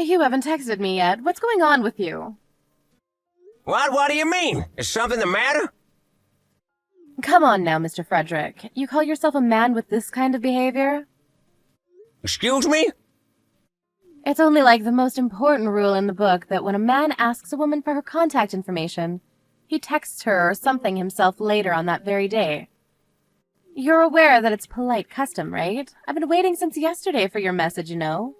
You haven't texted me yet. What's going on with you? What do you mean? Is something the matter? Come on now, Mr. Frederick. You call yourself a man with this kind of behavior? Excuse me? It's only like the most important rule in the book that when a man asks a woman for her contact information, he texts her or something himself later on that very day. You're aware that it's polite custom, right? I've been waiting since yesterday for your message, you know.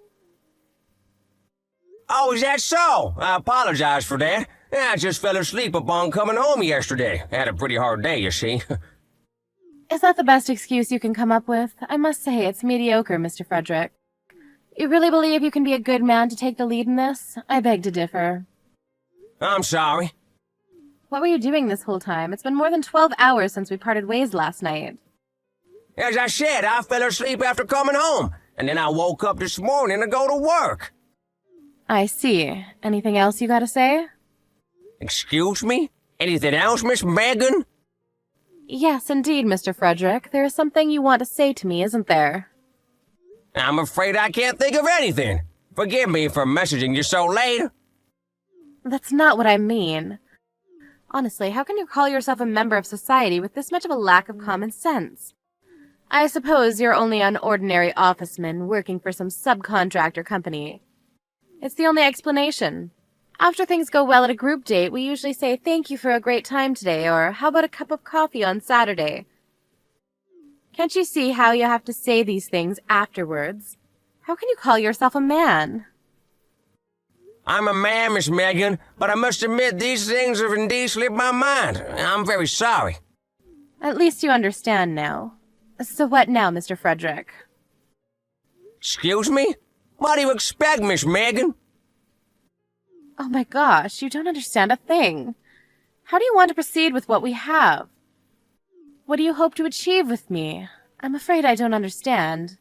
Oh, is that so? I apologize for that. I just fell asleep upon coming home yesterday. Had a pretty hard day, you see. Is that the best excuse you can come up with? I must say it's mediocre, Mr. Frederick. You really believe you can be a good man to take the lead in this? I beg to differ. I'm sorry. What were you doing this whole time? It's been more than 12 hours since we parted ways last night. As I said, I fell asleep after coming home, and then I woke up this morning to go to work. I see. Anything else you gotta say? Excuse me? Anything else, Miss Megan? Yes, indeed, Mr. Frederick. There is something you want to say to me, isn't there? I'm afraid I can't think of anything. Forgive me for messaging you so late. That's not what I mean. Honestly, how can you call yourself a member of society with this much of a lack of common sense? I suppose you're only an ordinary officeman working for some subcontractor company. It's the only explanation. After things go well at a group date, we usually say thank you for a great time today, or how about a cup of coffee on Saturday? Can't you see how you have to say these things afterwards? How can you call yourself a man? I'm a man, Miss Megan, but I must admit these things have indeed slipped my mind. I'm very sorry. At least you understand now. So what now, Mr. Frederick? Excuse me? What do you expect, Miss Megan? Oh my gosh, you don't understand a thing. How do you want to proceed with what we have? What do you hope to achieve with me? I'm afraid I don't understand.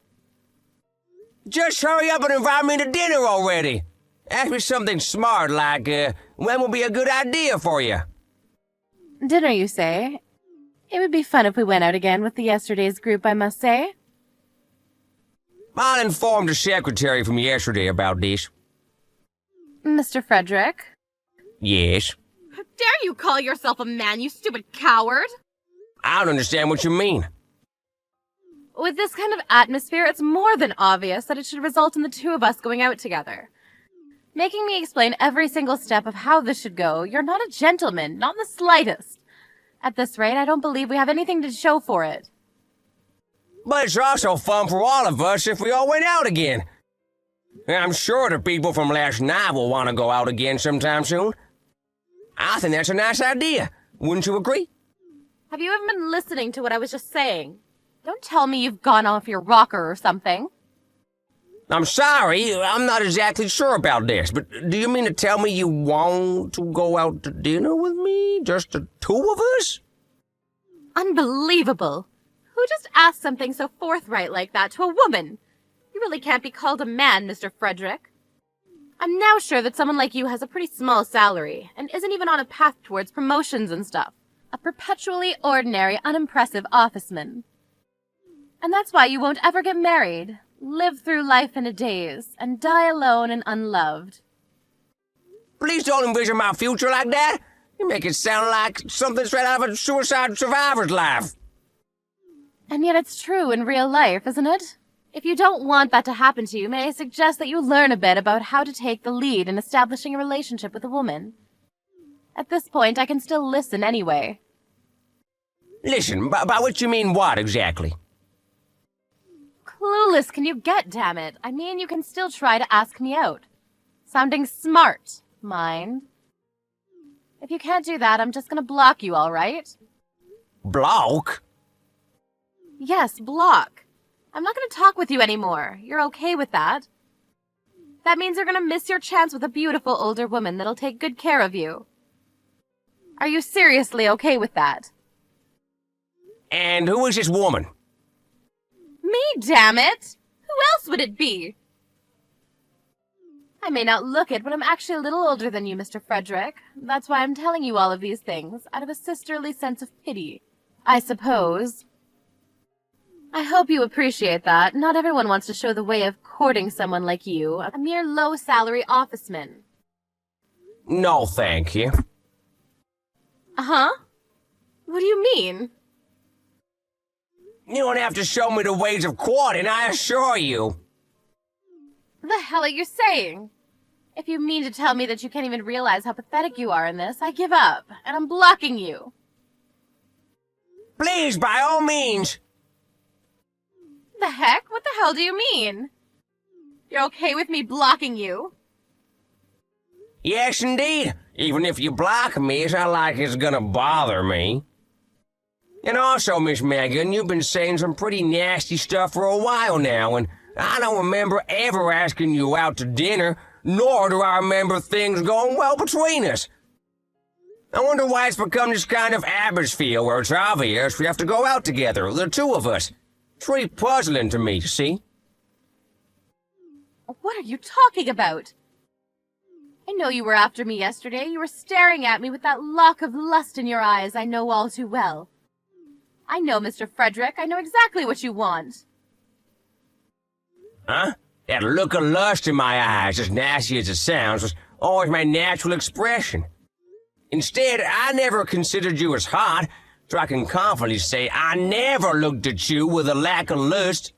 Just hurry up and invite me to dinner already. Ask me something smart like, when will be a good idea for you? Dinner, you say? It would be fun if we went out again with the yesterday's group, I must say. I'll inform the secretary from yesterday about this. Mr. Frederick? Yes? How dare you call yourself a man, you stupid coward! I don't understand what you mean. With this kind of atmosphere, it's more than obvious that it should result in the two of us going out together. Making me explain every single step of how this should go, you're not a gentleman, not in the slightest. At this rate, I don't believe we have anything to show for it. But it's also fun for all of us if we all went out again. I'm sure the people from last night will want to go out again sometime soon. I think that's a nice idea. Wouldn't you agree? Have you even been listening to what I was just saying? Don't tell me you've gone off your rocker or something. I'm sorry, I'm not exactly sure about this, but do you mean to tell me you want to go out to dinner with me? Just the two of us? Unbelievable! Who just asked something so forthright like that to a woman? You really can't be called a man, Mr. Frederick. I'm now sure that someone like you has a pretty small salary, and isn't even on a path towards promotions and stuff. A perpetually ordinary, unimpressive officeman. And that's why you won't ever get married, live through life in a daze, and die alone and unloved. Please don't envision my future like that. You make it sound like something straight out of a suicide survivor's life. And yet it's true in real life, isn't it? If you don't want that to happen to you, may I suggest that you learn a bit about how to take the lead in establishing a relationship with a woman? At this point, I can still listen anyway. Listen, by which you mean what exactly? Clueless can you get, damn it? I mean, you can still try to ask me out. Sounding smart, mind. If you can't do that, I'm just gonna block you, all right? Block? Yes, block. I'm not gonna talk with you anymore. You're okay with that? That means you're gonna miss your chance with a beautiful older woman that'll take good care of you. Are you seriously okay with that? And who is this woman? Me, damn it! Who else would it be? I may not look it, but I'm actually a little older than you, Mr. Frederick. That's why I'm telling you all of these things, out of a sisterly sense of pity, I suppose. I hope you appreciate that. Not everyone wants to show the way of courting someone like you, a mere low-salary officeman. No, thank you. Huh? What do you mean? You don't have to show me the ways of courting, I assure you. The hell are you saying? If you mean to tell me that you can't even realize how pathetic you are in this, I give up, and I'm blocking you. Please, by all means. The heck? What the hell do you mean? You're okay with me blocking you? Yes, indeed. Even if you block me, it's not like it's gonna bother me. And also, Miss Megan, you've been saying some pretty nasty stuff for a while now, and I don't remember ever asking you out to dinner, nor do I remember things going well between us. I wonder why it's become this kind of atmosphere where it's obvious we have to go out together, the two of us. It's really puzzling to me, see? What are you talking about? I know you were after me yesterday. You were staring at me with that lock of lust in your eyes I know all too well. I know, Mr. Frederick. I know exactly what you want. Huh? That look of lust in my eyes, as nasty as it sounds, was always my natural expression. Instead, I never considered you as hot, so I can confidently say I never looked at you with a lack of lust.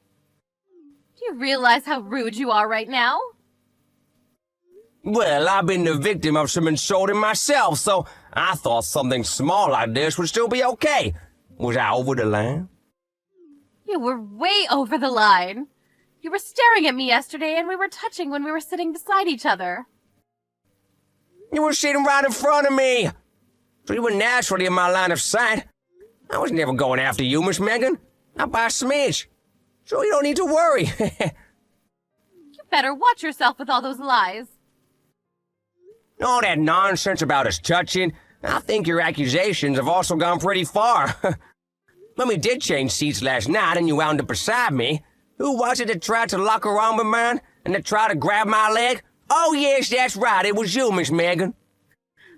Do you realize how rude you are right now? Well, I've been the victim of some insulting myself, so I thought something small like this would still be okay. Was I over the line? You were way over the line. You were staring at me yesterday, and we were touching when we were sitting beside each other. You were sitting right in front of me, so you were naturally in my line of sight. I was never going after you, Miss Megan. Not by a smidge. So you don't need to worry. You better watch yourself with all those lies. All that nonsense about us touching, I think your accusations have also gone pretty far. When we did change seats last night and you wound up beside me, who was it that tried to lock her arm of mine and that tried to grab my leg? Oh yes, that's right, it was you, Miss Megan.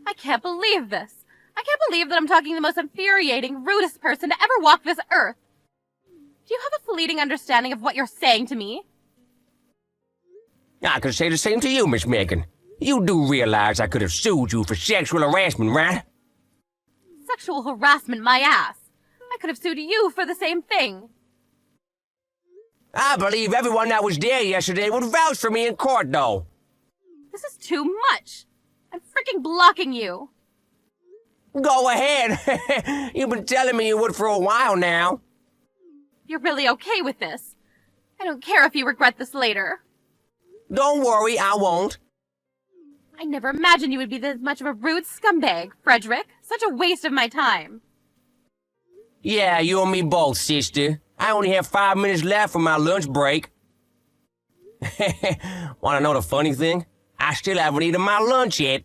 I can't believe this. I can't believe that I'm talking to the most infuriating, rudest person to ever walk this earth. Do you have a fleeting understanding of what you're saying to me? I could say the same to you, Miss Megan. You do realize I could have sued you for sexual harassment, right? Sexual harassment, my ass. I could have sued you for the same thing. I believe everyone that was there yesterday would vouch for me in court, though. This is too much. I'm freaking blocking you. Go ahead. You've been telling me you would for a while now. You're really okay with this. I don't care if you regret this later. Don't worry, I won't. I never imagined you would be this much of a rude scumbag, Frederick. Such a waste of my time. Yeah, you and me both, sister. I only have 5 minutes left for my lunch break. Want to know the funny thing? I still haven't eaten my lunch yet.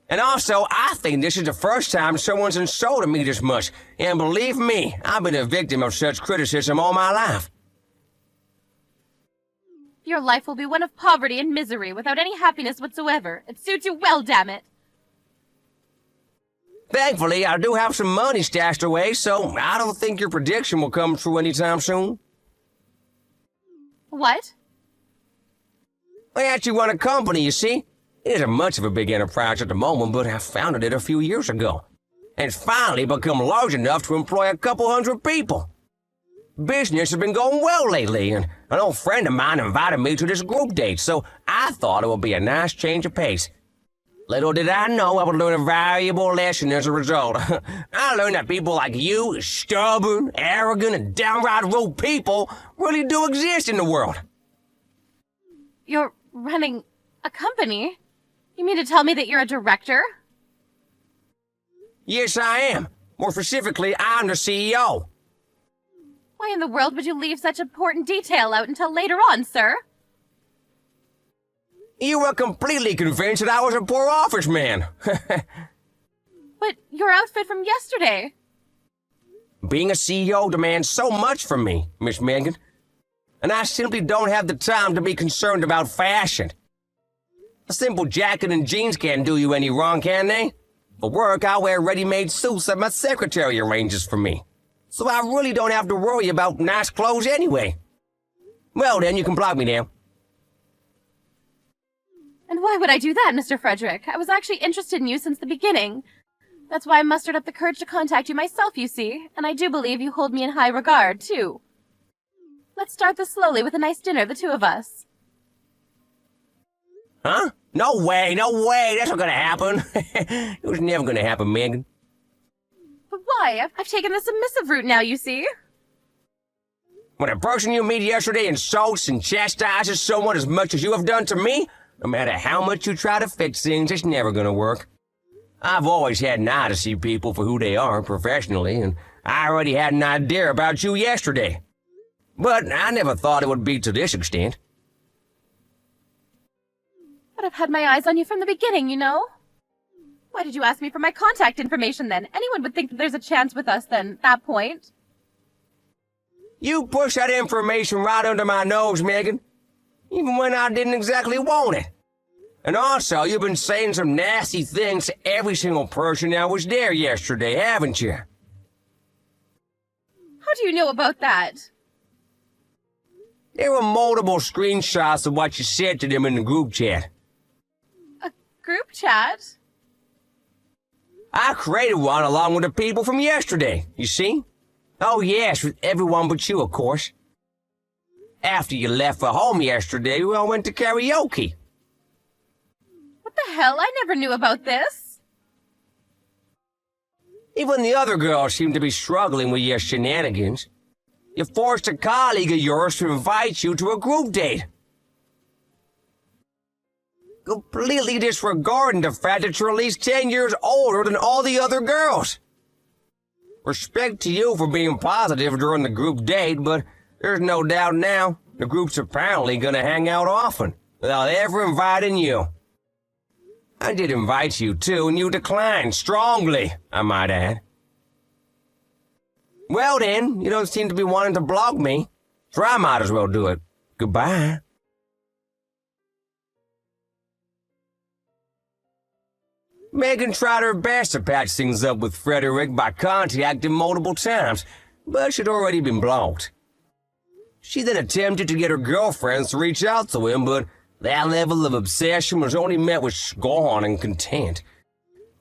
And also, I think this is the first time someone's insulted me this much. And believe me, I've been a victim of such criticism all my life. Your life will be one of poverty and misery without any happiness whatsoever. It suits you well, damn it. Thankfully, I do have some money stashed away, so I don't think your prediction will come true anytime soon. What? I actually run a company, you see. It isn't much of a big enterprise at the moment, but I founded it a few years ago. And it's finally become large enough to employ a couple hundred people. Business has been going well lately, and an old friend of mine invited me to this group date, so I thought it would be a nice change of pace. Little did I know I would learn a valuable lesson as a result. I learned that people like you, stubborn, arrogant, and downright rude people, really do exist in the world. You're running a company? You mean to tell me that you're a director? Yes, I am. More specifically, I'm the CEO. Why in the world would you leave such important detail out until later on, sir? You were completely convinced that I was a poor office man. But your outfit from yesterday. Being a CEO demands so much from me, Miss Megan. And I simply don't have the time to be concerned about fashion. A simple jacket and jeans can't do you any wrong, can they? For work, I wear ready-made suits that my secretary arranges for me. so I really don't have to worry about nice clothes anyway. Well, then, you can block me now. And why would I do that, Mr. Frederick? I was actually interested in you since the beginning. That's why I mustered up the courage to contact you myself, you see, and I do believe you hold me in high regard, too. Let's start this slowly with a nice dinner, the two of us. Huh? No way, that's not gonna happen. It was never gonna happen, Megan. But why? I've taken the submissive route now, you see. When a person you meet yesterday insults and chastises someone as much as you have done to me, no matter how much you try to fix things, it's never gonna work. I've always had an eye to see people for who they are professionally, and I already had an idea about you yesterday. But I never thought it would be to this extent. But I've had my eyes on you from the beginning, you know. Why did you ask me for my contact information then? Anyone would think that there's a chance with us then, at that point. You pushed that information right under my nose, Megan. Even when I didn't exactly want it. And also, you've been saying some nasty things to every single person that was there yesterday, haven't you? How do you know about that? There were multiple screenshots of what you said to them in the group chat. A group chat? I created one along with the people from yesterday, you see? Oh yes, with everyone but you, of course. After you left for home yesterday, we all went to karaoke. What the hell? I never knew about this. Even the other girls seem to be struggling with your shenanigans. You forced a colleague of yours to invite you to a group date. Completely disregarding the fact that you're at least 10 years older than all the other girls. Respect to you for being positive during the group date, but there's no doubt now the group's apparently gonna hang out often, without ever inviting you. I did invite you too, and you declined strongly, I might add. Well then, you don't seem to be wanting to block me, so I might as well do it. Goodbye. Megan tried her best to patch things up with Frederick by contacting multiple times, but she'd already been blocked. She then attempted to get her girlfriends to reach out to him, but that level of obsession was only met with scorn and contempt.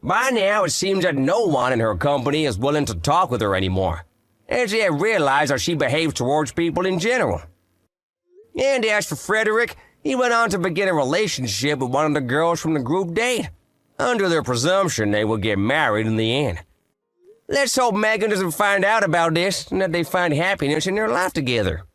By now, it seems that no one in her company is willing to talk with her anymore, and she had realized how she behaves towards people in general. And as for Frederick, he went on to begin a relationship with one of the girls from the group date, under their presumption they would get married in the end. Let's hope Megan doesn't find out about this and that they find happiness in their life together.